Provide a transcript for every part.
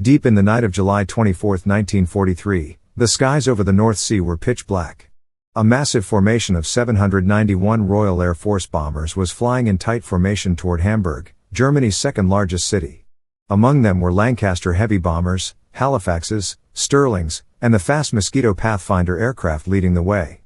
Deep in the night of July 24, 1943, the skies over the North Sea were pitch black. A massive formation of 791 Royal Air Force bombers was flying in tight formation toward Hamburg, Germany's second-largest city. Among them were Lancaster heavy bombers, Halifaxes, Stirlings, and the fast Mosquito Pathfinder aircraft leading the way.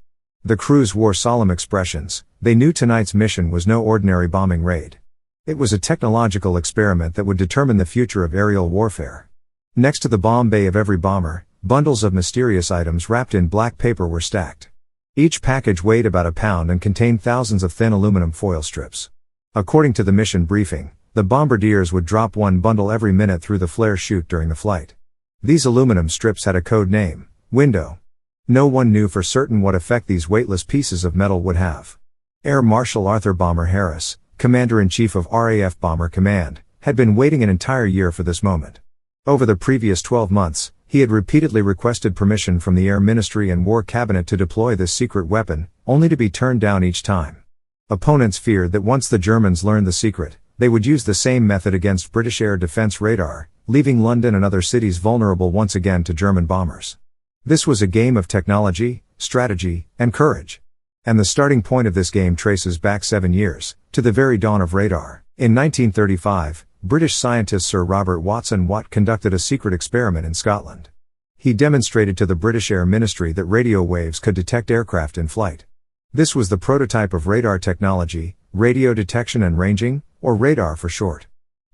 The crews wore solemn expressions. They knew tonight's mission was no ordinary bombing raid. It was a technological experiment that would determine the future of aerial warfare. Next to the bomb bay of every bomber, bundles of mysterious items wrapped in black paper were stacked. Each package weighed about a pound and contained thousands of thin aluminum foil strips. According to the mission briefing, the bombardiers would drop one bundle every minute through the flare chute during the flight. These aluminum strips had a code name, Window. No one knew for certain what effect these weightless pieces of metal would have. Air Marshal Arthur Bomber Harris, Commander-in-Chief of RAF Bomber Command, had been waiting an entire year for this moment. Over the previous 12 months, he had repeatedly requested permission from the Air Ministry and War Cabinet to deploy this secret weapon, only to be turned down each time. Opponents feared that once the Germans learned the secret, they would use the same method against British air defense radar, leaving London and other cities vulnerable once again to German bombers. This was a game of technology, strategy, and courage. And the starting point of this game traces back 7 years, to the very dawn of radar. In 1935, British scientist Sir Robert Watson Watt conducted a secret experiment in Scotland. He demonstrated to the British Air Ministry that radio waves could detect aircraft in flight. This was the prototype of radar technology, radio detection and ranging, or radar for short.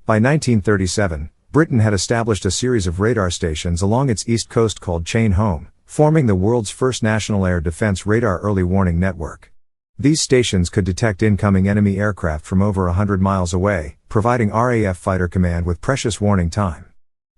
By 1937, Britain had established a series of radar stations along its east coast called Chain Home, forming the world's first national air defense radar early warning network. These stations could detect incoming enemy aircraft from over 100 miles away, providing RAF Fighter Command with precious warning time.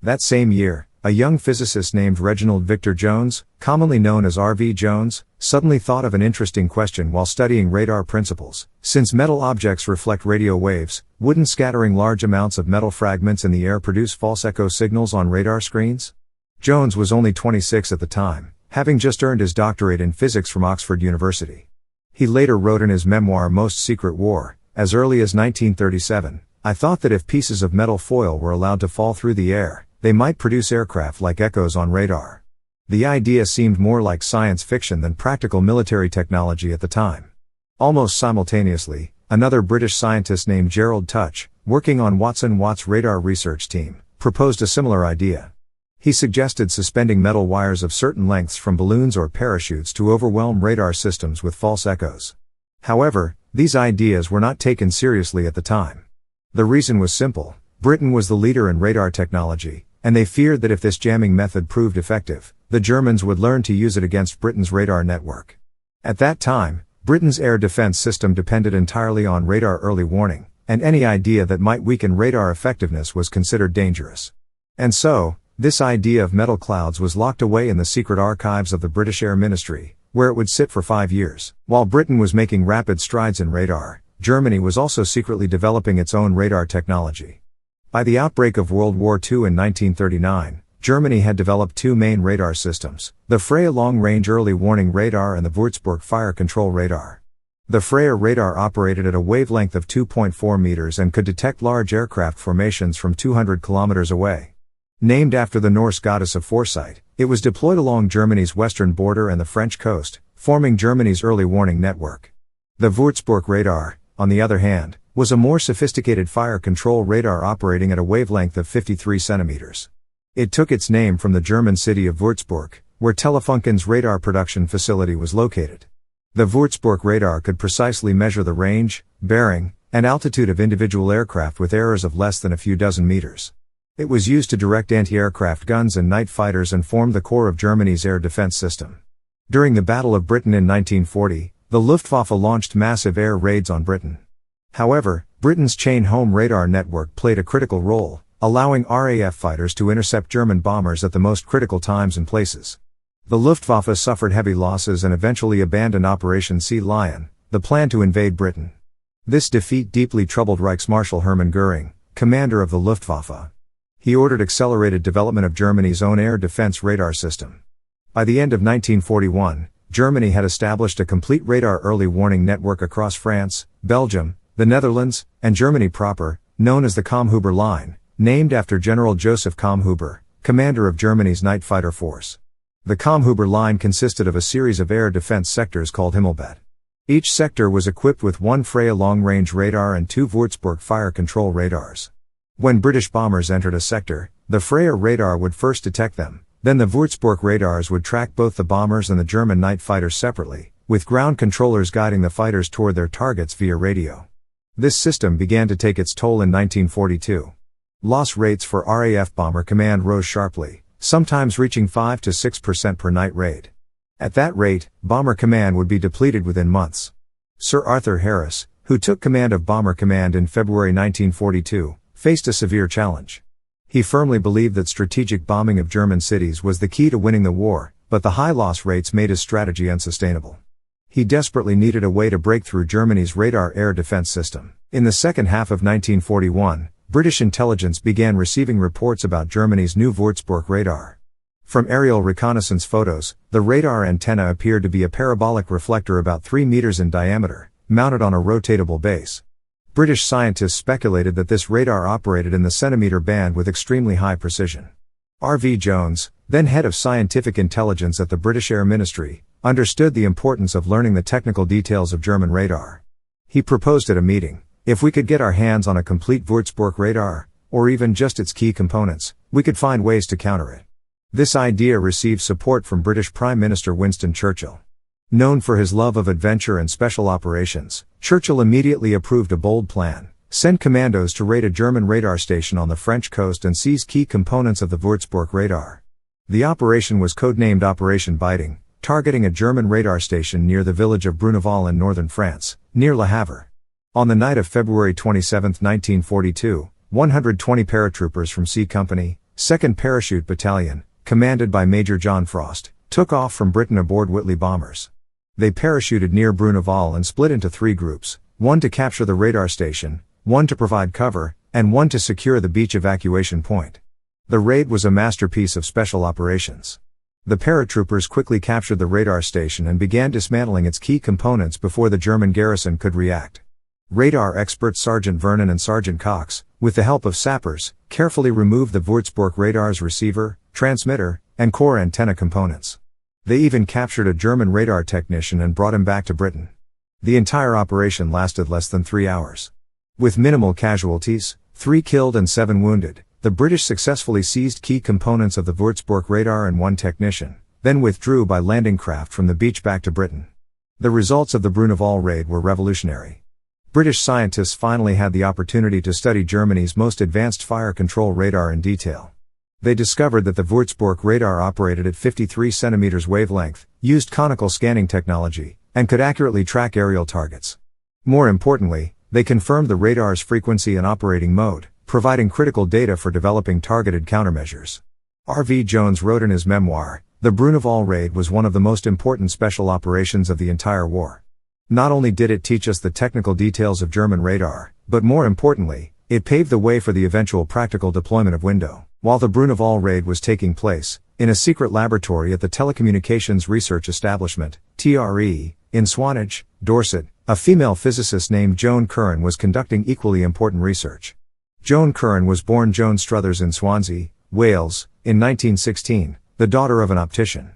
That same year, a young physicist named Reginald Victor Jones, commonly known as R.V. Jones, suddenly thought of an interesting question while studying radar principles. Since metal objects reflect radio waves, wouldn't scattering large amounts of metal fragments in the air produce false echo signals on radar screens? Jones was only 26 at the time, having just earned his doctorate in physics from Oxford University. He later wrote in his memoir Most Secret War, as early as 1937, "I thought that if pieces of metal foil were allowed to fall through the air, they might produce aircraft like echoes on radar." The idea seemed more like science fiction than practical military technology at the time. Almost simultaneously, another British scientist named Gerald Touch, working on Watson Watt's radar research team, proposed a similar idea. He suggested suspending metal wires of certain lengths from balloons or parachutes to overwhelm radar systems with false echoes. However, these ideas were not taken seriously at the time. The reason was simple: Britain was the leader in radar technology, and they feared that if this jamming method proved effective, the Germans would learn to use it against Britain's radar network. At that time, Britain's air defense system depended entirely on radar early warning, and any idea that might weaken radar effectiveness was considered dangerous. And so, this idea of metal clouds was locked away in the secret archives of the British Air Ministry, where it would sit for 5 years. While Britain was making rapid strides in radar, Germany was also secretly developing its own radar technology. By the outbreak of World War II in 1939, Germany had developed two main radar systems, the Freya long-range early warning radar and the Würzburg fire control radar. The Freya radar operated at a wavelength of 2.4 meters and could detect large aircraft formations from 200 kilometers away. Named after the Norse goddess of foresight, it was deployed along Germany's western border and the French coast, forming Germany's early warning network. The Würzburg radar, on the other hand, was a more sophisticated fire control radar operating at a wavelength of 53 centimeters. It took its name from the German city of Würzburg, where Telefunken's radar production facility was located. The Würzburg radar could precisely measure the range, bearing, and altitude of individual aircraft with errors of less than a few dozen meters. It was used to direct anti-aircraft guns and night fighters and formed the core of Germany's air defense system. During the Battle of Britain in 1940, the Luftwaffe launched massive air raids on Britain. However, Britain's Chain Home radar network played a critical role, allowing RAF fighters to intercept German bombers at the most critical times and places. The Luftwaffe suffered heavy losses and eventually abandoned Operation Sea Lion, the plan to invade Britain. This defeat deeply troubled Reichsmarschall Hermann Göring, commander of the Luftwaffe. He ordered accelerated development of Germany's own air defense radar system. By the end of 1941, Germany had established a complete radar early warning network across France, Belgium, the Netherlands, and Germany proper, known as the Kammhuber Line, named after General Joseph Kammhuber, commander of Germany's night fighter force. The Kammhuber line consisted of a series of air defense sectors called Himmelbett. Each sector was equipped with one Freya long-range radar and two Würzburg fire control radars. When British bombers entered a sector, the Freya radar would first detect them, then the Würzburg radars would track both the bombers and the German night fighters separately, with ground controllers guiding the fighters toward their targets via radio. This system began to take its toll in 1942. Loss rates for RAF Bomber Command rose sharply, sometimes reaching 5 to 6% per night raid. At that rate, Bomber Command would be depleted within months. Sir Arthur Harris, who took command of Bomber Command in February 1942, faced a severe challenge. He firmly believed that strategic bombing of German cities was the key to winning the war, but the high loss rates made his strategy unsustainable. He desperately needed a way to break through Germany's radar air defense system. In the second half of 1941, British intelligence began receiving reports about Germany's new Würzburg radar. From aerial reconnaissance photos, the radar antenna appeared to be a parabolic reflector about 3 meters in diameter, mounted on a rotatable base. British scientists speculated that this radar operated in the centimeter band with extremely high precision. R.V. Jones, then head of scientific intelligence at the British Air Ministry, understood the importance of learning the technical details of German radar. He proposed at a meeting, if we could get our hands on a complete Würzburg radar, or even just its key components, we could find ways to counter it. This idea received support from British Prime Minister Winston Churchill. Known for his love of adventure and special operations, Churchill immediately approved a bold plan: send commandos to raid a German radar station on the French coast and seize key components of the Würzburg radar. The operation was codenamed Operation Biting, targeting a German radar station near the village of Bruneval in northern France, near Le Havre. On the night of February 27, 1942, 120 paratroopers from C Company, 2nd Parachute Battalion, commanded by Major John Frost, took off from Britain aboard Whitley bombers. They parachuted near Bruneval and split into 3 groups, one to capture the radar station, one to provide cover, and one to secure the beach evacuation point. The raid was a masterpiece of special operations. The paratroopers quickly captured the radar station and began dismantling its key components before the German garrison could react. Radar experts Sergeant Vernon and Sergeant Cox, with the help of sappers, carefully removed the Würzburg radar's receiver, transmitter, and core antenna components. They even captured a German radar technician and brought him back to Britain. The entire operation lasted less than 3 hours. With minimal casualties, 3 killed and 7 wounded, the British successfully seized key components of the Würzburg radar and 1 technician, then withdrew by landing craft from the beach back to Britain. The results of the Bruneval raid were revolutionary. British scientists finally had the opportunity to study Germany's most advanced fire control radar in detail. They discovered that the Würzburg radar operated at 53 cm wavelength, used conical scanning technology, and could accurately track aerial targets. More importantly, they confirmed the radar's frequency and operating mode, providing critical data for developing targeted countermeasures. R.V. Jones wrote in his memoir, "The Bruneval raid was one of the most important special operations of the entire war. Not only did it teach us the technical details of German radar, but more importantly, it paved the way for the eventual practical deployment of Window." While the Bruneval raid was taking place, in a secret laboratory at the Telecommunications Research Establishment, TRE, in Swanage, Dorset, a female physicist named Joan Curran was conducting equally important research. Joan Curran was born Joan Struthers in Swansea, Wales, in 1916, the daughter of an optician.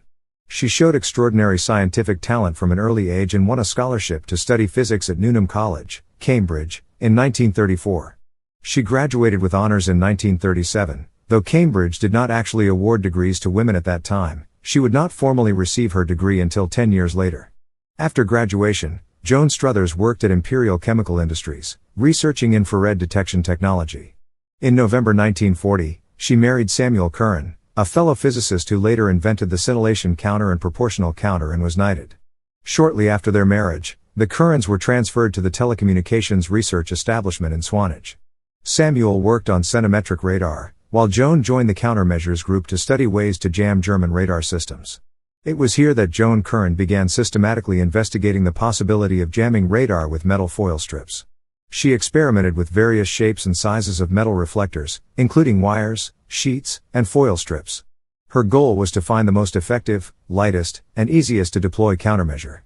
She showed extraordinary scientific talent from an early age and won a scholarship to study physics at Newnham College, Cambridge, in 1934. She graduated with honors in 1937. Though Cambridge did not actually award degrees to women at that time, she would not formally receive her degree until 10 years later. After graduation, Joan Struthers worked at Imperial Chemical Industries, researching infrared detection technology. In November 1940, she married Samuel Curran, a fellow physicist who later invented the scintillation counter and proportional counter and was knighted. Shortly after their marriage, the Currans were transferred to the Telecommunications Research Establishment in Swanage. Samuel worked on centimetric radar, while Joan joined the countermeasures group to study ways to jam German radar systems. It was here that Joan Curran began systematically investigating the possibility of jamming radar with metal foil strips. She experimented with various shapes and sizes of metal reflectors, including wires, sheets, and foil strips. Her goal was to find the most effective, lightest, and easiest to deploy countermeasure.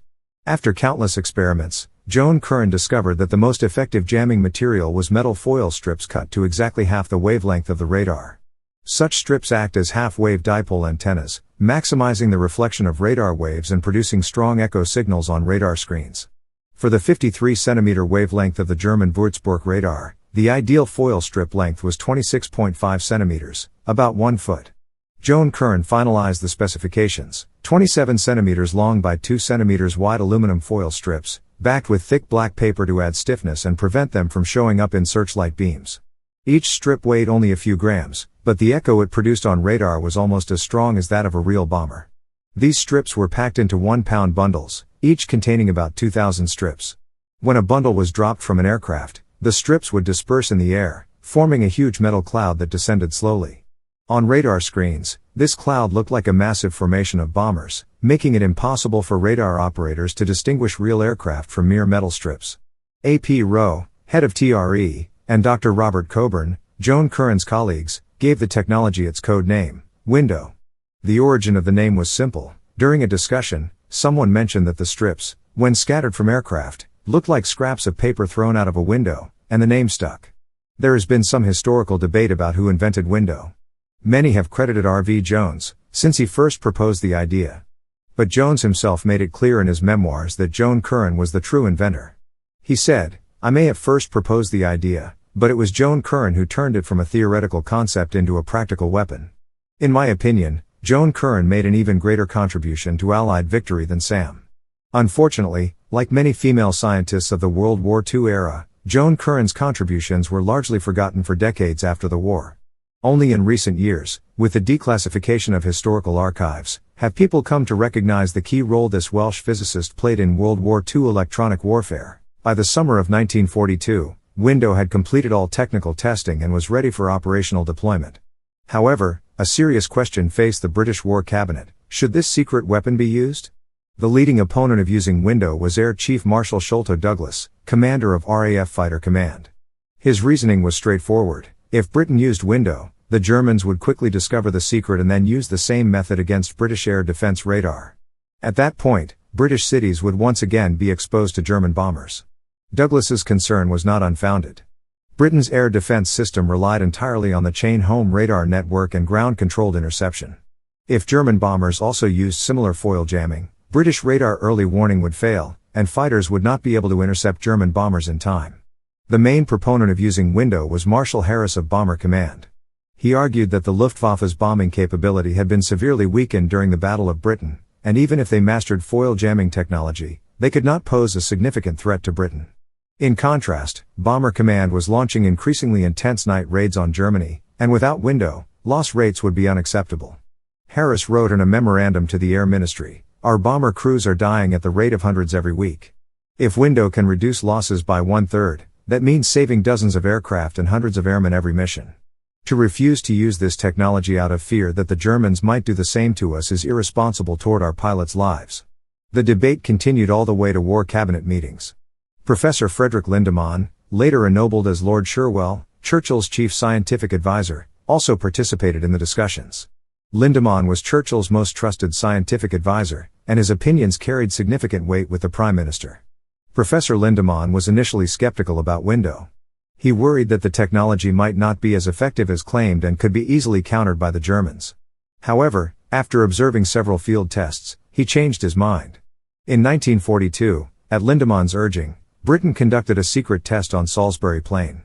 After countless experiments, Joan Curran discovered that the most effective jamming material was metal foil strips cut to exactly half the wavelength of the radar. Such strips act as half-wave dipole antennas, maximizing the reflection of radar waves and producing strong echo signals on radar screens. For the 53 cm wavelength of the German Würzburg radar, the ideal foil strip length was 26.5 cm, about 1 foot. Joan Curran finalized the specifications: 27 cm long by 2 cm wide aluminum foil strips, backed with thick black paper to add stiffness and prevent them from showing up in searchlight beams. Each strip weighed only a few grams, but the echo it produced on radar was almost as strong as that of a real bomber. These strips were packed into 1-pound bundles, each containing about 2,000 strips. When a bundle was dropped from an aircraft, the strips would disperse in the air, forming a huge metal cloud that descended slowly. On radar screens, this cloud looked like a massive formation of bombers, making it impossible for radar operators to distinguish real aircraft from mere metal strips. A.P. Rowe, head of TRE, and Dr. Robert Coburn, Joan Curran's colleagues, gave the technology its code name, Window. The origin of the name was simple. During a discussion, someone mentioned that the strips, when scattered from aircraft, looked like scraps of paper thrown out of a window, and the name stuck. There has been some historical debate about who invented Window. Many have credited R.V. Jones, since he first proposed the idea. But Jones himself made it clear in his memoirs that Joan Curran was the true inventor. He said, "I may have first proposed the idea, but it was Joan Curran who turned it from a theoretical concept into a practical weapon." In my opinion, Joan Curran made an even greater contribution to Allied victory than Sam. Unfortunately, like many female scientists of the World War II era, Joan Curran's contributions were largely forgotten for decades after the war. Only in recent years, with the declassification of historical archives, have people come to recognize the key role this Welsh physicist played in World War II electronic warfare. By the summer of 1942, Window had completed all technical testing and was ready for operational deployment. However, a serious question faced the British War Cabinet: should this secret weapon be used? The leading opponent of using Window was Air Chief Marshal Sholto Douglas, commander of RAF Fighter Command. His reasoning was straightforward: if Britain used Window, the Germans would quickly discover the secret and then use the same method against British air defense radar. At that point, British cities would once again be exposed to German bombers. Douglas's concern was not unfounded. Britain's air defense system relied entirely on the chain-home radar network and ground-controlled interception. If German bombers also used similar foil jamming, British radar early warning would fail, and fighters would not be able to intercept German bombers in time. The main proponent of using Window was Marshal Harris of Bomber Command. He argued that the Luftwaffe's bombing capability had been severely weakened during the Battle of Britain, and even if they mastered foil jamming technology, they could not pose a significant threat to Britain. In contrast, Bomber Command was launching increasingly intense night raids on Germany, and without Window, loss rates would be unacceptable. Harris wrote in a memorandum to the Air Ministry, "Our bomber crews are dying at the rate of hundreds every week. If Window can reduce losses by 1/3, that means saving dozens of aircraft and hundreds of airmen every mission. To refuse to use this technology out of fear that the Germans might do the same to us is irresponsible toward our pilots' lives." The debate continued all the way to war cabinet meetings. Professor Frederick Lindemann, later ennobled as Lord Sherwell, Churchill's chief scientific advisor, also participated in the discussions. Lindemann was Churchill's most trusted scientific advisor, and his opinions carried significant weight with the Prime Minister. Professor Lindemann was initially skeptical about Window. He worried that the technology might not be as effective as claimed and could be easily countered by the Germans. However, after observing several field tests, he changed his mind. In 1942, at Lindemann's urging, Britain conducted a secret test on Salisbury Plain.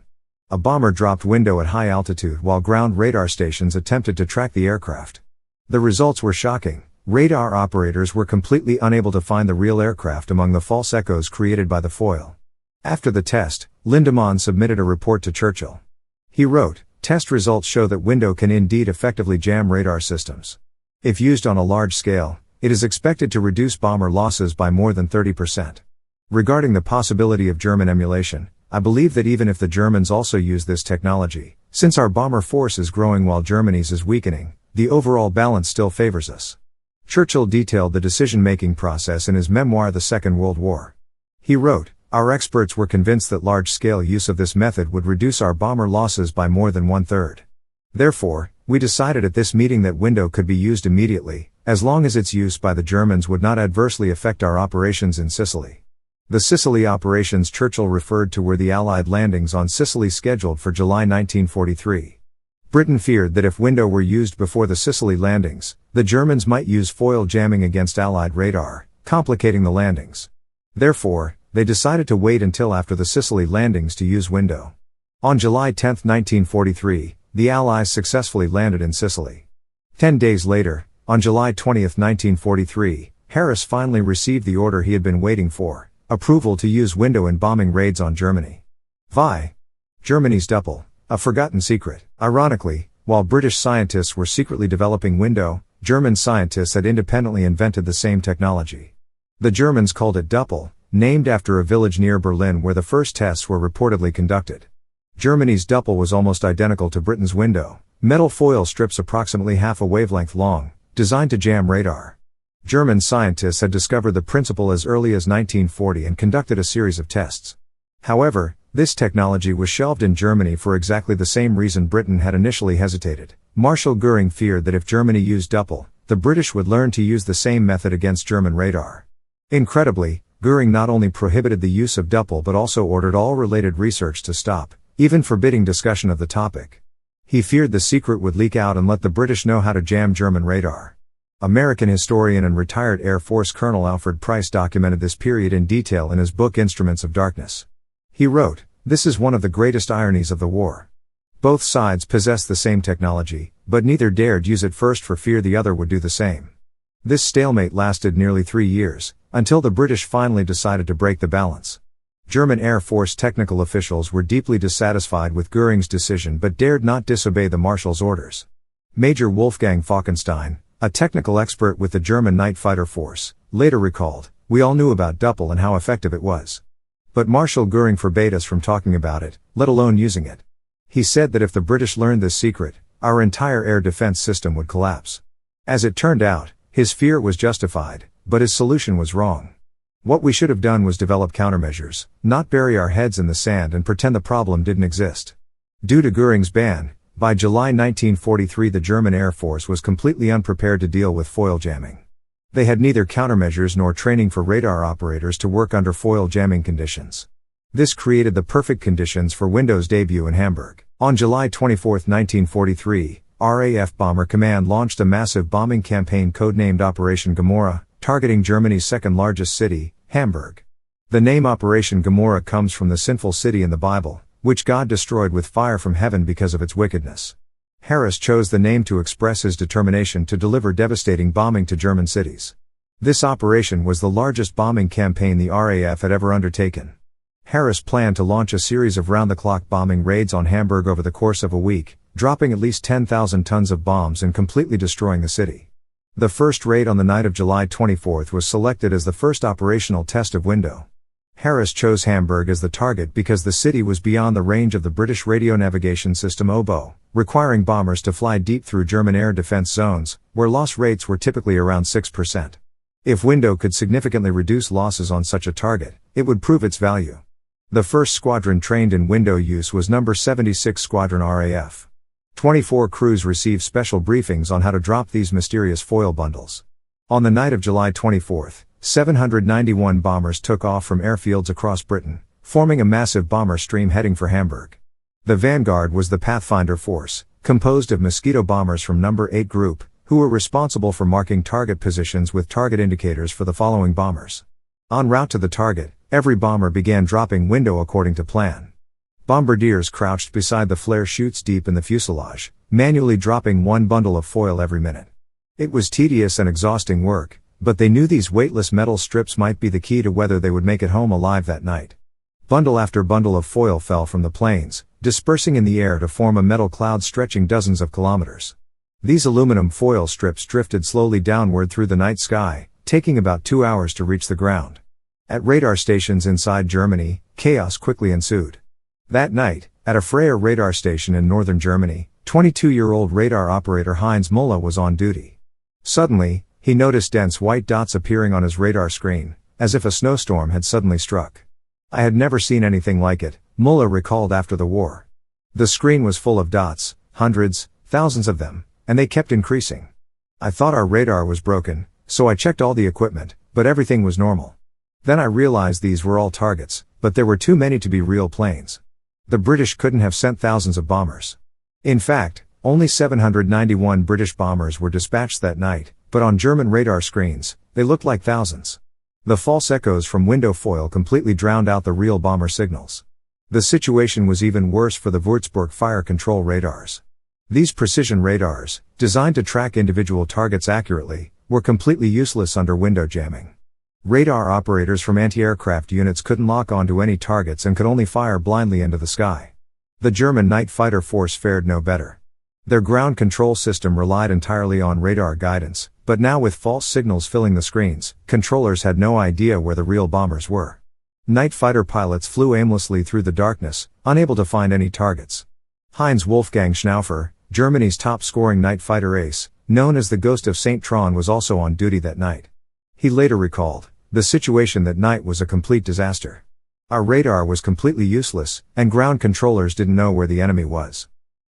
A bomber dropped Window at high altitude while ground radar stations attempted to track the aircraft. The results were shocking. Radar operators were completely unable to find the real aircraft among the false echoes created by the foil. After the test, Lindemann submitted a report to Churchill. He wrote, "Test results show that Window can indeed effectively jam radar systems. If used on a large scale, it is expected to reduce bomber losses by more than 30%. Regarding the possibility of German emulation, I believe that even if the Germans also use this technology, since our bomber force is growing while Germany's is weakening, the overall balance still favors us." Churchill detailed the decision-making process in his memoir The Second World War. He wrote, "Our experts were convinced that large-scale use of this method would reduce our bomber losses by more than 1/3. Therefore, we decided at this meeting that Window could be used immediately, as long as its use by the Germans would not adversely affect our operations in Sicily." The Sicily operations Churchill referred to were the Allied landings on Sicily scheduled for July 1943. Britain feared that if Window were used before the Sicily landings, the Germans might use foil jamming against Allied radar, complicating the landings. Therefore, they decided to wait until after the Sicily landings to use Window. On July 10, 1943, the Allies successfully landed in Sicily. 10 days later, on July 20, 1943, Harris finally received the order he had been waiting for, approval to use Window in bombing raids on Germany. WWII. Germany's Düppel, a forgotten secret. Ironically, while British scientists were secretly developing Window, German scientists had independently invented the same technology. The Germans called it Düppel, named after a village near Berlin where the first tests were reportedly conducted. Germany's Düppel was almost identical to Britain's Window, metal foil strips approximately half a wavelength long, designed to jam radar. German scientists had discovered the principle as early as 1940 and conducted a series of tests. However, this technology was shelved in Germany for exactly the same reason Britain had initially hesitated. Marshal Göring feared that if Germany used Düppel, the British would learn to use the same method against German radar. Incredibly, Göring not only prohibited the use of Düppel but also ordered all related research to stop, even forbidding discussion of the topic. He feared the secret would leak out and let the British know how to jam German radar. American historian and retired Air Force Colonel Alfred Price documented this period in detail in his book Instruments of Darkness. He wrote, "This is one of the greatest ironies of the war. Both sides possessed the same technology, but neither dared use it first for fear the other would do the same. This stalemate lasted nearly 3 years, until the British finally decided to break the balance. German Air Force technical officials were deeply dissatisfied with Göring's decision but dared not disobey the Marshal's orders. Major Wolfgang Falkenstein, a technical expert with the German Night Fighter Force, later recalled, "We all knew about Düppel and how effective it was. But Marshal Göring forbade us from talking about it, let alone using it. He said that if the British learned this secret, our entire air defense system would collapse." As it turned out, his fear was justified, but his solution was wrong. What we should have done was develop countermeasures, not bury our heads in the sand and pretend the problem didn't exist. Due to Göring's ban, by July 1943 the German Air Force was completely unprepared to deal with foil jamming. They had neither countermeasures nor training for radar operators to work under foil jamming conditions. This created the perfect conditions for Window's debut in Hamburg. On July 24, 1943, RAF Bomber Command launched a massive bombing campaign codenamed Operation Gomorrah, targeting Germany's second-largest city, Hamburg. The name Operation Gomorrah comes from the sinful city in the Bible, which God destroyed with fire from heaven because of its wickedness. Harris chose the name to express his determination to deliver devastating bombing to German cities. This operation was the largest bombing campaign the RAF had ever undertaken. Harris planned to launch a series of round-the-clock bombing raids on Hamburg over the course of a week, dropping at least 10,000 tons of bombs and completely destroying the city. The first raid on the night of July 24 was selected as the first operational test of Window. Harris chose Hamburg as the target because the city was beyond the range of the British radio navigation system OBO, requiring bombers to fly deep through German air defense zones, where loss rates were typically around 6%. If Window could significantly reduce losses on such a target, it would prove its value. The first squadron trained in Window use was No. 76 Squadron RAF. 24 crews received special briefings on how to drop these mysterious foil bundles. On the night of July 24, 791 bombers took off from airfields across Britain, forming a massive bomber stream heading for Hamburg. The vanguard was the Pathfinder Force, composed of Mosquito bombers from No. 8 Group, who were responsible for marking target positions with target indicators for the following bombers. En route to the target, every bomber began dropping Window according to plan. Bombardiers crouched beside the flare chutes deep in the fuselage, manually dropping one bundle of foil every minute. It was tedious and exhausting work, but they knew these weightless metal strips might be the key to whether they would make it home alive that night. Bundle after bundle of foil fell from the planes, dispersing in the air to form a metal cloud stretching dozens of kilometers. These aluminum foil strips drifted slowly downward through the night sky, taking about 2 hours to reach the ground. At radar stations inside Germany, chaos quickly ensued. That night, at a Freyer radar station in northern Germany, 22-year-old radar operator Heinz Müller was on duty. Suddenly, he noticed dense white dots appearing on his radar screen, as if a snowstorm had suddenly struck. "I had never seen anything like it," Müller recalled after the war. "The screen was full of dots, hundreds, thousands of them, and they kept increasing. I thought our radar was broken, so I checked all the equipment, but everything was normal. Then I realized these were all targets, but there were too many to be real planes. The British couldn't have sent thousands of bombers. In fact, Only 791 British bombers were dispatched that night, but on German radar screens, they looked like thousands. The false echoes from window foil completely drowned out the real bomber signals. The situation was even worse for the Würzburg fire control radars. These precision radars, designed to track individual targets accurately, were completely useless under window jamming. Radar operators from anti-aircraft units couldn't lock onto any targets and could only fire blindly into the sky. The German night fighter force fared no better. Their ground control system relied entirely on radar guidance, but now with false signals filling the screens, controllers had no idea where the real bombers were. Night fighter pilots flew aimlessly through the darkness, unable to find any targets. Heinz Wolfgang Schnaufer, Germany's top-scoring night fighter ace, known as the Ghost of St. Tron, was also on duty that night. He later recalled, "The situation that night was a complete disaster. Our radar was completely useless, and ground controllers didn't know where the enemy was.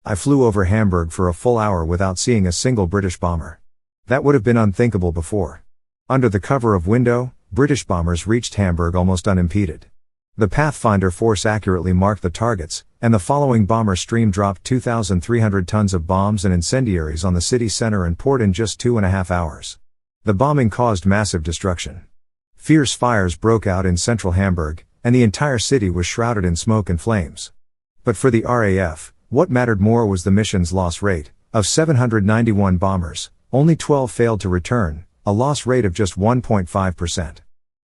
I flew over Hamburg for a full hour without seeing a single British bomber. That would have been unthinkable before." Under the cover of window, British bombers reached Hamburg almost unimpeded. The Pathfinder force accurately marked the targets, and the following bomber stream dropped 2,300 tons of bombs and incendiaries on the city center and port in just 2.5 hours. The bombing caused massive destruction. Fierce fires broke out in central Hamburg, and the entire city was shrouded in smoke and flames. But for the RAF, what mattered more was the mission's loss rate. Of 791 bombers, only 12 failed to return, a loss rate of just 1.5%.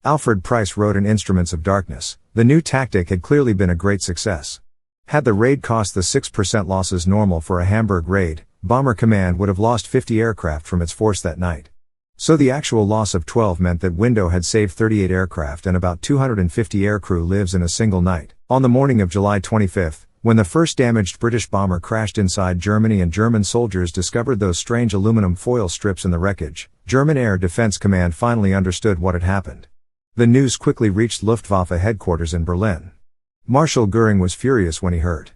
Alfred Price wrote in Instruments of Darkness, "The new tactic had clearly been a great success. Had the raid cost the 6% losses normal for a Hamburg raid, Bomber Command would have lost 50 aircraft from its force that night." So the actual loss of 12 meant that Window had saved 38 aircraft and about 250 aircrew lives in a single night. On the morning of July 25, when the first damaged British bomber crashed inside Germany and German soldiers discovered those strange aluminum foil strips in the wreckage, German Air Defense Command finally understood what had happened. The news quickly reached Luftwaffe headquarters in Berlin. Marshal Göring was furious when he heard.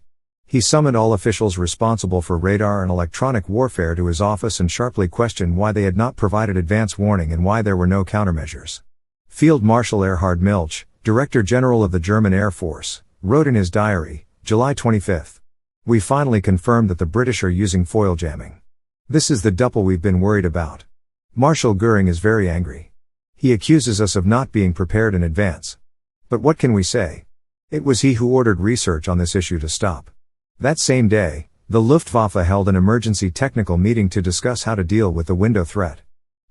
He summoned all officials responsible for radar and electronic warfare to his office and sharply questioned why they had not provided advance warning and why there were no countermeasures. Field Marshal Erhard Milch, Director General of the German Air Force, wrote in his diary, July 25. "We finally confirmed that the British are using foil jamming. This is the Düppel we've been worried about." Marshal Göring is very angry. He accuses us of not being prepared in advance. But what can we say? It was he who ordered research on this issue to stop. That same day, the Luftwaffe held an emergency technical meeting to discuss how to deal with the window threat.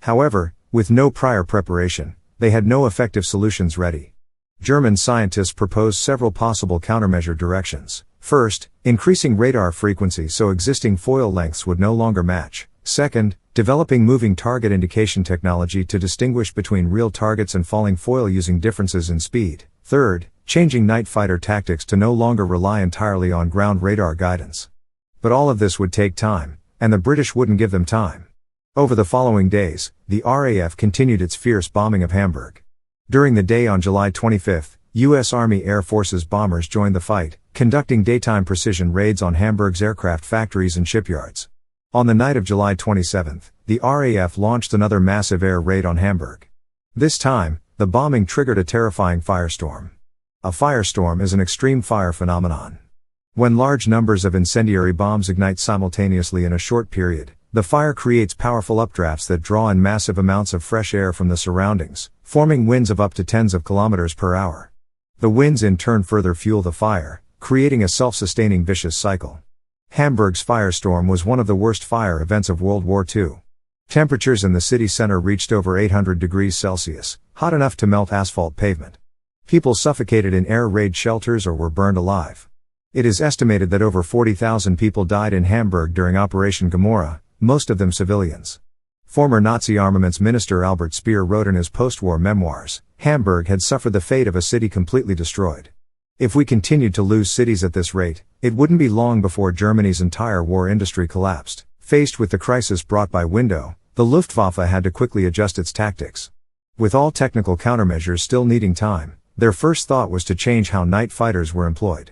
However, with no prior preparation, they had no effective solutions ready. German scientists proposed several possible countermeasure directions. First, increasing radar frequency so existing foil lengths would no longer match. Second, developing moving target indication technology to distinguish between real targets and falling foil using differences in speed. Third, changing night fighter tactics to no longer rely entirely on ground radar guidance. But all of this would take time, and the British wouldn't give them time. Over the following days, the RAF continued its fierce bombing of Hamburg. During the day on July 25, U.S. Army Air Forces bombers joined the fight, conducting daytime precision raids on Hamburg's aircraft factories and shipyards. On the night of July 27, the RAF launched another massive air raid on Hamburg. This time, the bombing triggered a terrifying firestorm. A firestorm is an extreme fire phenomenon. When large numbers of incendiary bombs ignite simultaneously in a short period, the fire creates powerful updrafts that draw in massive amounts of fresh air from the surroundings, forming winds of up to tens of kilometers per hour. The winds in turn further fuel the fire, creating a self-sustaining vicious cycle. Hamburg's firestorm was one of the worst fire events of World War II. Temperatures in the city center reached over 800 degrees Celsius, hot enough to melt asphalt pavement. People suffocated in air raid shelters or were burned alive. It is estimated that over 40,000 people died in Hamburg during Operation Gomorrah, most of them civilians. Former Nazi armaments minister Albert Speer wrote in his post-war memoirs, "Hamburg had suffered the fate of a city completely destroyed. If we continued to lose cities at this rate, it wouldn't be long before Germany's entire war industry collapsed." Faced with the crisis brought by Window, the Luftwaffe had to quickly adjust its tactics. With all technical countermeasures still needing time, their first thought was to change how night fighters were employed.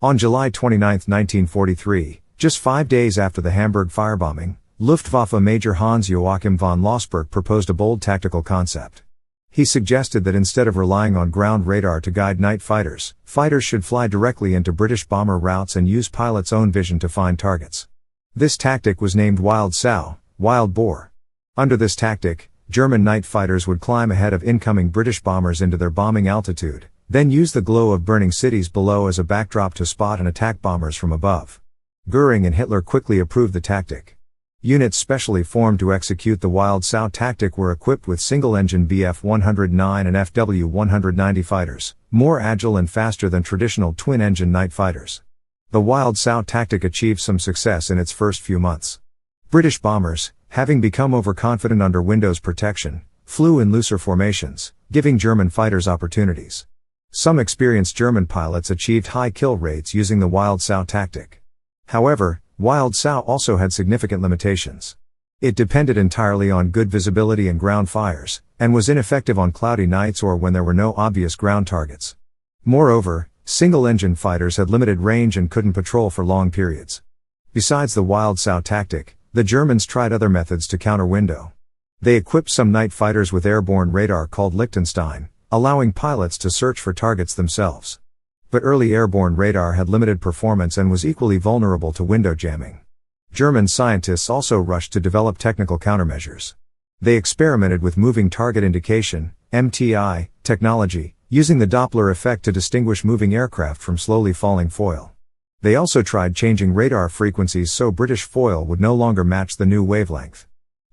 On July 29, 1943, just 5 days after the Hamburg firebombing, Luftwaffe Major Hans Joachim von Lossberg proposed a bold tactical concept. He suggested that instead of relying on ground radar to guide night fighters, fighters should fly directly into British bomber routes and use pilots' own vision to find targets. This tactic was named Wild Sow, wild boar. Under this tactic, German night fighters would climb ahead of incoming British bombers into their bombing altitude, then use the glow of burning cities below as a backdrop to spot and attack bombers from above. Goering and Hitler quickly approved the tactic. Units specially formed to execute the Wild Sow tactic were equipped with single-engine Bf-109 and Fw-190 fighters, more agile and faster than traditional twin-engine night fighters. The Wild Sow tactic achieved some success in its first few months. British bombers, having become overconfident under Window's protection, flew in looser formations, giving German fighters opportunities. Some experienced German pilots achieved high kill rates using the Wild Sow tactic. However, Wild Sow also had significant limitations. It depended entirely on good visibility and ground fires, and was ineffective on cloudy nights or when there were no obvious ground targets. Moreover, single-engine fighters had limited range and couldn't patrol for long periods. Besides the Wild Sow tactic, the Germans tried other methods to counter Window. They equipped some night fighters with airborne radar called Liechtenstein, allowing pilots to search for targets themselves. But early airborne radar had limited performance and was equally vulnerable to window jamming. German scientists also rushed to develop technical countermeasures. They experimented with moving target indication, MTI, technology, using the Doppler effect to distinguish moving aircraft from slowly falling foil. They also tried changing radar frequencies so British foil would no longer match the new wavelength.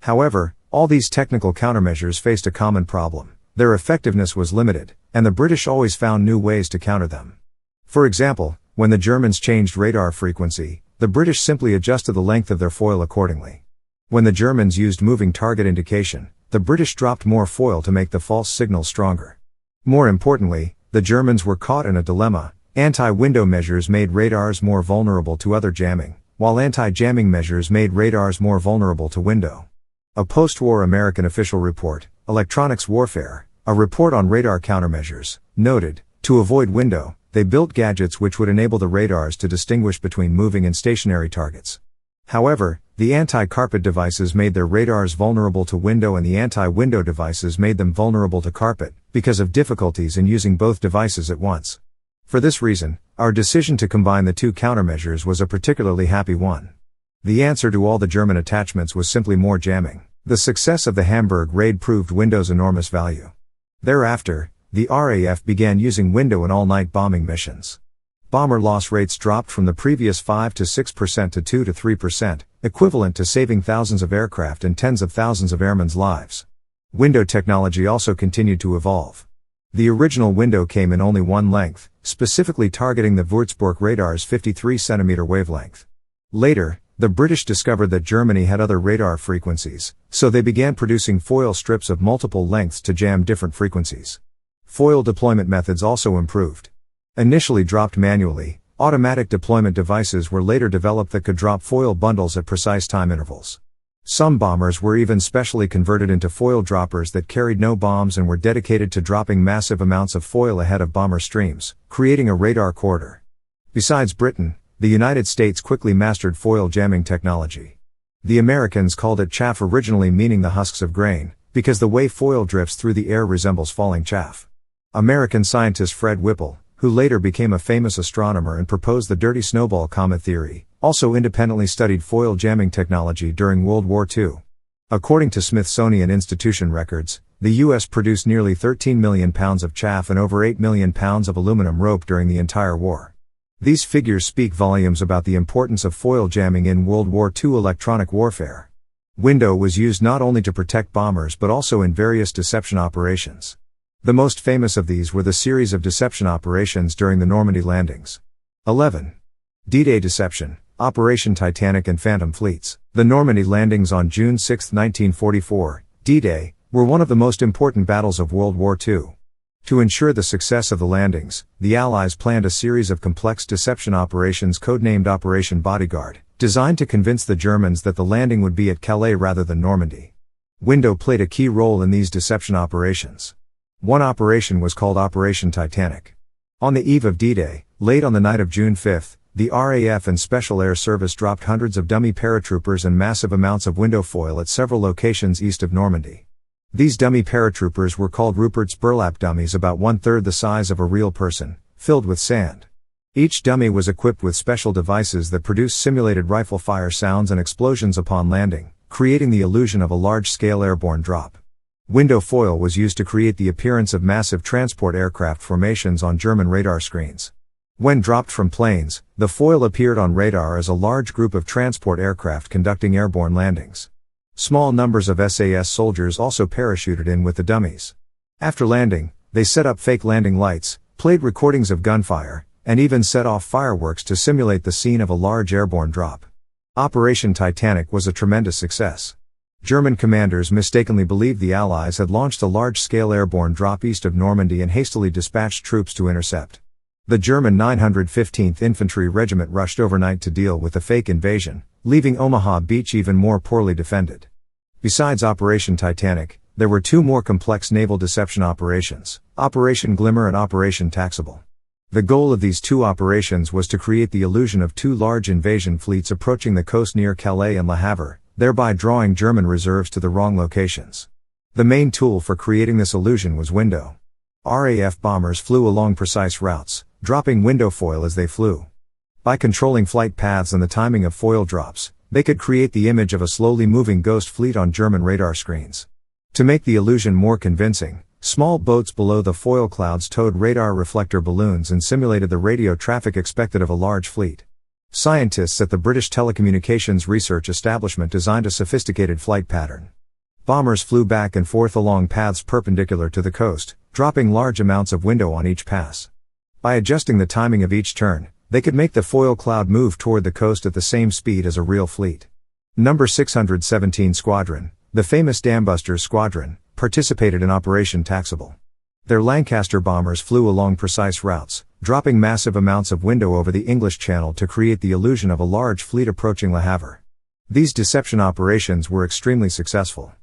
However, all these technical countermeasures faced a common problem: their effectiveness was limited, and the British always found new ways to counter them. For example, when the Germans changed radar frequency, the British simply adjusted the length of their foil accordingly. When the Germans used moving target indication, the British dropped more foil to make the false signal stronger. More importantly, the Germans were caught in a dilemma. Anti-window measures made radars more vulnerable to other jamming, while anti-jamming measures made radars more vulnerable to window. A post-war American official report, Electronics Warfare, a report on radar countermeasures, noted, to avoid window, they built gadgets which would enable the radars to distinguish between moving and stationary targets. However, the anti-carpet devices made their radars vulnerable to window and the anti-window devices made them vulnerable to carpet, because of difficulties in using both devices at once. For this reason, our decision to combine the two countermeasures was a particularly happy one. The answer to all the German attachments was simply more jamming. The success of the Hamburg raid proved Window's enormous value. Thereafter, the RAF began using Window in all-night bombing missions. Bomber loss rates dropped from the previous 5 to 6% to 2 to 3%, equivalent to saving thousands of aircraft and tens of thousands of airmen's lives. Window technology also continued to evolve. The original Window came in only one length, specifically targeting the Würzburg radar's 53 cm wavelength. Later, the British discovered that Germany had other radar frequencies, so they began producing foil strips of multiple lengths to jam different frequencies. Foil deployment methods also improved. Initially dropped manually, automatic deployment devices were later developed that could drop foil bundles at precise time intervals. Some bombers were even specially converted into foil droppers that carried no bombs and were dedicated to dropping massive amounts of foil ahead of bomber streams, creating a radar corridor. Besides Britain, the United States quickly mastered foil jamming technology. The Americans called it chaff, originally meaning the husks of grain, because the way foil drifts through the air resembles falling chaff. American scientist Fred Whipple, who later became a famous astronomer and proposed the dirty snowball comet theory, also independently studied foil jamming technology during World War II. According to Smithsonian Institution records, the U.S. produced nearly 13 million pounds of chaff and over 8 million pounds of aluminum rope during the entire war. These figures speak volumes about the importance of foil jamming in World War II electronic warfare. Window was used not only to protect bombers but also in various deception operations. The most famous of these were the series of deception operations during the Normandy landings. 11. D-Day deception, Operation Titanic and Phantom Fleets. The Normandy landings on June 6, 1944, D-Day, were one of the most important battles of World War II. To ensure the success of the landings, the Allies planned a series of complex deception operations codenamed Operation Bodyguard, designed to convince the Germans that the landing would be at Calais rather than Normandy. Window played a key role in these deception operations. One operation was called Operation Titanic. On the eve of D-Day, late on the night of June 5, the RAF and Special Air Service dropped hundreds of dummy paratroopers and massive amounts of window foil at several locations east of Normandy. These dummy paratroopers were called Rupert's burlap dummies, about 1/3 the size of a real person, filled with sand. Each dummy was equipped with special devices that produced simulated rifle fire sounds and explosions upon landing, creating the illusion of a large-scale airborne drop. Window foil was used to create the appearance of massive transport aircraft formations on German radar screens. When dropped from planes, the foil appeared on radar as a large group of transport aircraft conducting airborne landings. Small numbers of SAS soldiers also parachuted in with the dummies. After landing, they set up fake landing lights, played recordings of gunfire, and even set off fireworks to simulate the scene of a large airborne drop. Operation Titanic was a tremendous success. German commanders mistakenly believed the Allies had launched a large-scale airborne drop east of Normandy and hastily dispatched troops to intercept. The German 915th Infantry Regiment rushed overnight to deal with the fake invasion, leaving Omaha Beach even more poorly defended. Besides Operation Titanic, there were two more complex naval deception operations, Operation Glimmer and Operation Taxable. The goal of these two operations was to create the illusion of two large invasion fleets approaching the coast near Calais and Le Havre, thereby drawing German reserves to the wrong locations. The main tool for creating this illusion was window. RAF bombers flew along precise routes, dropping window foil as they flew. By controlling flight paths and the timing of foil drops, they could create the image of a slowly moving ghost fleet on German radar screens. To make the illusion more convincing, small boats below the foil clouds towed radar reflector balloons and simulated the radio traffic expected of a large fleet. Scientists at the British Telecommunications Research Establishment designed a sophisticated flight pattern. Bombers flew back and forth along paths perpendicular to the coast, dropping large amounts of window on each pass. By adjusting the timing of each turn, they could make the foil cloud move toward the coast at the same speed as a real fleet. Number 617 Squadron, the famous Dambusters Squadron, participated in Operation Taxable. Their Lancaster bombers flew along precise routes, dropping massive amounts of window over the English Channel to create the illusion of a large fleet approaching Le Havre. These deception operations were extremely successful.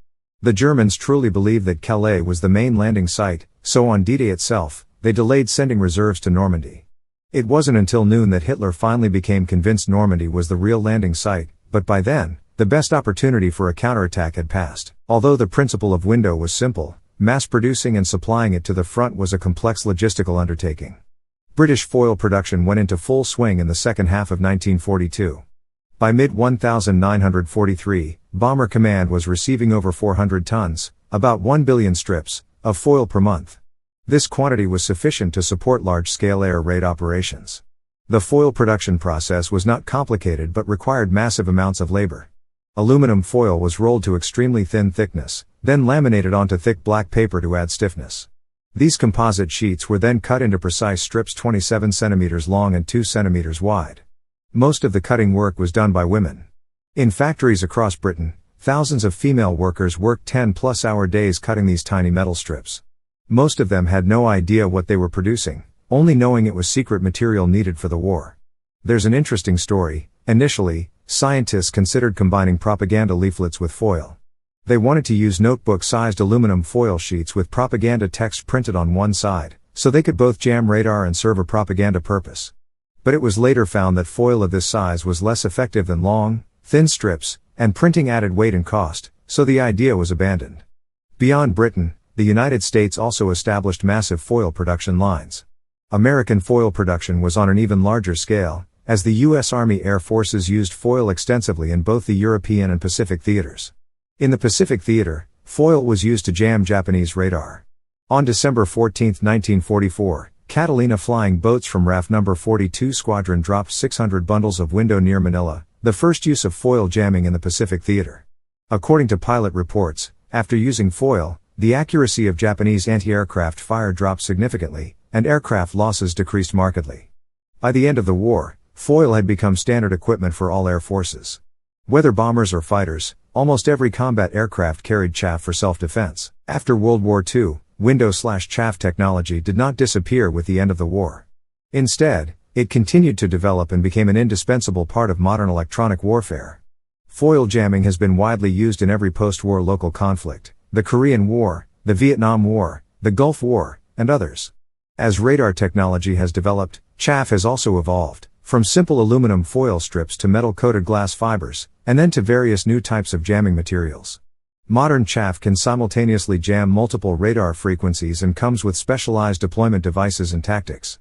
The Germans truly believed that Calais was the main landing site, so on D-Day itself, they delayed sending reserves to Normandy. It wasn't until noon that Hitler finally became convinced Normandy was the real landing site, but by then, the best opportunity for a counterattack had passed. Although the principle of window was simple, mass producing and supplying it to the front was a complex logistical undertaking. British foil production went into full swing in the second half of 1942. By mid-1943, Bomber Command was receiving over 400 tons, about 1 billion strips, of foil per month. This quantity was sufficient to support large-scale air raid operations. The foil production process was not complicated but required massive amounts of labor. Aluminum foil was rolled to extremely thin thickness, then laminated onto thick black paper to add stiffness. These composite sheets were then cut into precise strips 27 centimeters long and 2 centimeters wide. Most of the cutting work was done by women. In factories across Britain, thousands of female workers worked 10-plus-hour days cutting these tiny metal strips. Most of them had no idea what they were producing, only knowing it was secret material needed for the war. There's an interesting story. Initially, scientists considered combining propaganda leaflets with foil. They wanted to use notebook-sized aluminum foil sheets with propaganda text printed on one side, so they could both jam radar and serve a propaganda purpose. But it was later found that foil of this size was less effective than long, thin strips, and printing added weight and cost, so the idea was abandoned. Beyond Britain, the United States also established massive foil production lines. American foil production was on an even larger scale, as the U.S. Army Air Forces used foil extensively in both the European and Pacific theaters. In the Pacific theater, foil was used to jam Japanese radar. On December 14, 1944, Catalina flying boats from RAF No. 42 Squadron dropped 600 bundles of window near Manila, the first use of foil jamming in the Pacific theater. According to pilot reports, after using foil, the accuracy of Japanese anti-aircraft fire dropped significantly, and aircraft losses decreased markedly. By the end of the war, foil had become standard equipment for all air forces. Whether bombers or fighters, almost every combat aircraft carried chaff for self-defense. After World War II, window/chaff technology did not disappear with the end of the war. Instead, it continued to develop and became an indispensable part of modern electronic warfare. Foil jamming has been widely used in every post-war local conflict, the Korean War, the Vietnam War, the Gulf War, and others. As radar technology has developed, chaff has also evolved, from simple aluminum foil strips to metal-coated glass fibers, and then to various new types of jamming materials. Modern chaff can simultaneously jam multiple radar frequencies and comes with specialized deployment devices and tactics.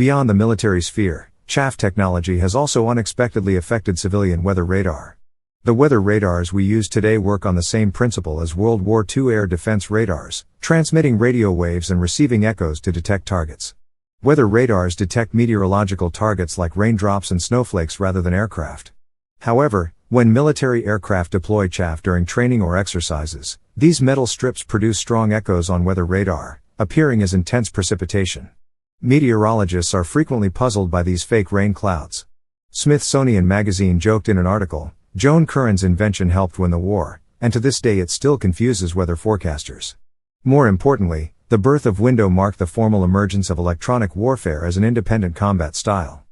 Beyond the military sphere, chaff technology has also unexpectedly affected civilian weather radar. The weather radars we use today work on the same principle as World War II air defense radars, transmitting radio waves and receiving echoes to detect targets. Weather radars detect meteorological targets like raindrops and snowflakes rather than aircraft. However, when military aircraft deploy chaff during training or exercises, these metal strips produce strong echoes on weather radar, appearing as intense precipitation. Meteorologists are frequently puzzled by these fake rain clouds. Smithsonian Magazine joked in an article, "Joan Curran's invention helped win the war, and to this day it still confuses weather forecasters." More importantly, the birth of Window marked the formal emergence of electronic warfare as an independent combat style.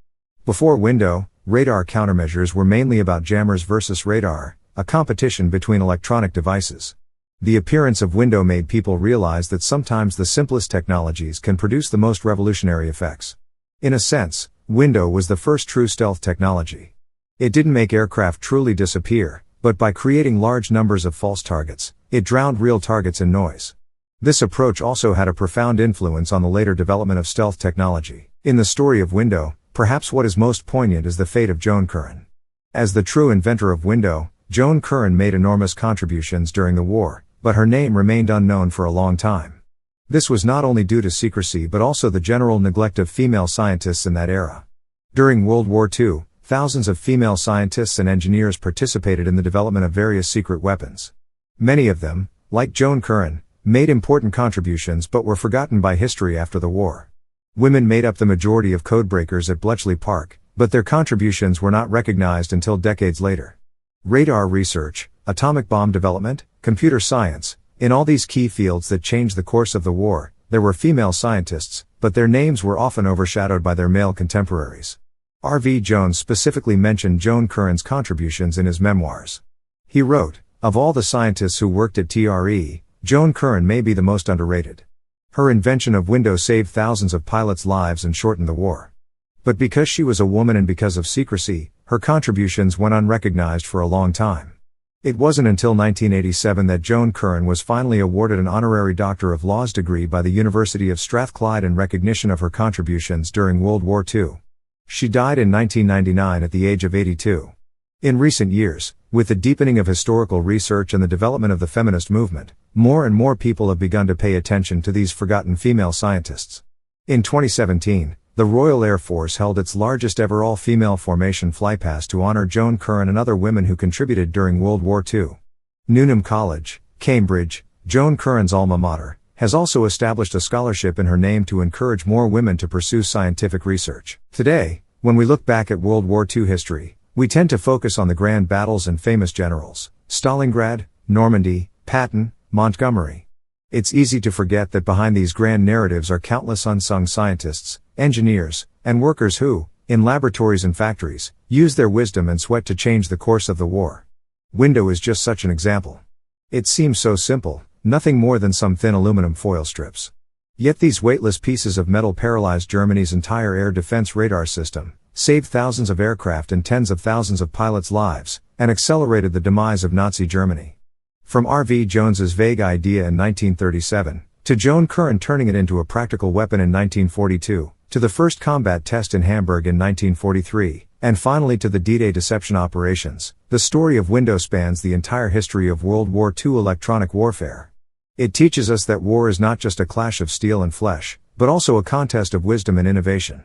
Before Window, radar countermeasures were mainly about jammers versus radar, a competition between electronic devices. The appearance of Window made people realize that sometimes the simplest technologies can produce the most revolutionary effects. In a sense, Window was the first true stealth technology. It didn't make aircraft truly disappear, but by creating large numbers of false targets, it drowned real targets in noise. This approach also had a profound influence on the later development of stealth technology. In the story of Window, perhaps what is most poignant is the fate of Joan Curran. As the true inventor of Window, Joan Curran made enormous contributions during the war, but her name remained unknown for a long time. This was not only due to secrecy but also the general neglect of female scientists in that era. During World War II, thousands of female scientists and engineers participated in the development of various secret weapons. Many of them, like Joan Curran, made important contributions but were forgotten by history after the war. Women made up the majority of codebreakers at Bletchley Park, but their contributions were not recognized until decades later. Radar research, atomic bomb development, computer science, in all these key fields that changed the course of the war, there were female scientists, but their names were often overshadowed by their male contemporaries. R.V. Jones specifically mentioned Joan Curran's contributions in his memoirs. He wrote, "Of all the scientists who worked at TRE, Joan Curran may be the most underrated. Her invention of Window saved thousands of pilots' lives and shortened the war. But because she was a woman and because of secrecy, her contributions went unrecognized for a long time." It wasn't until 1987 that Joan Curran was finally awarded an honorary Doctor of Laws degree by the University of Strathclyde in recognition of her contributions during World War II. She died in 1999 at the age of 82. In recent years, with the deepening of historical research and the development of the feminist movement, more and more people have begun to pay attention to these forgotten female scientists. In 2017, the Royal Air Force held its largest ever all-female formation flypast to honor Joan Curran and other women who contributed during World War II. Newnham College, Cambridge, Joan Curran's alma mater, has also established a scholarship in her name to encourage more women to pursue scientific research. Today, when we look back at World War II history, we tend to focus on the grand battles and famous generals: Stalingrad, Normandy, Patton, Montgomery. It's easy to forget that behind these grand narratives are countless unsung scientists, engineers, and workers who, in laboratories and factories, used their wisdom and sweat to change the course of the war. Window is just such an example. It seems so simple, nothing more than some thin aluminum foil strips. Yet these weightless pieces of metal paralyzed Germany's entire air defense radar system, saved thousands of aircraft and tens of thousands of pilots' lives, and accelerated the demise of Nazi Germany. From R.V. Jones's vague idea in 1937, to Joan Curran turning it into a practical weapon in 1942, to the first combat test in Hamburg in 1943, and finally to the D-Day deception operations, the story of Window spans the entire history of World War II electronic warfare. It teaches us that war is not just a clash of steel and flesh, but also a contest of wisdom and innovation.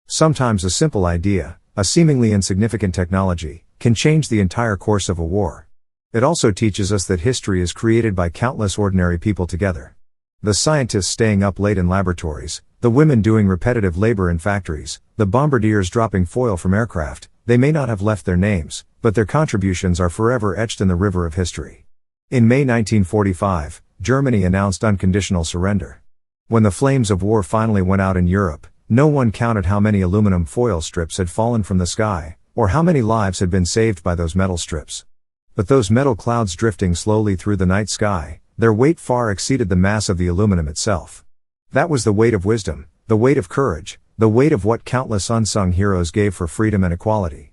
Sometimes a simple idea, a seemingly insignificant technology, can change the entire course of a war. It also teaches us that history is created by countless ordinary people together. The scientists staying up late in laboratories, the women doing repetitive labor in factories, the bombardiers dropping foil from aircraft, they may not have left their names, but their contributions are forever etched in the river of history. In May 1945, Germany announced unconditional surrender. When the flames of war finally went out in Europe, no one counted how many aluminum foil strips had fallen from the sky, or how many lives had been saved by those metal strips. But those metal clouds drifting slowly through the night sky, their weight far exceeded the mass of the aluminum itself. That was the weight of wisdom, the weight of courage, the weight of what countless unsung heroes gave for freedom and equality.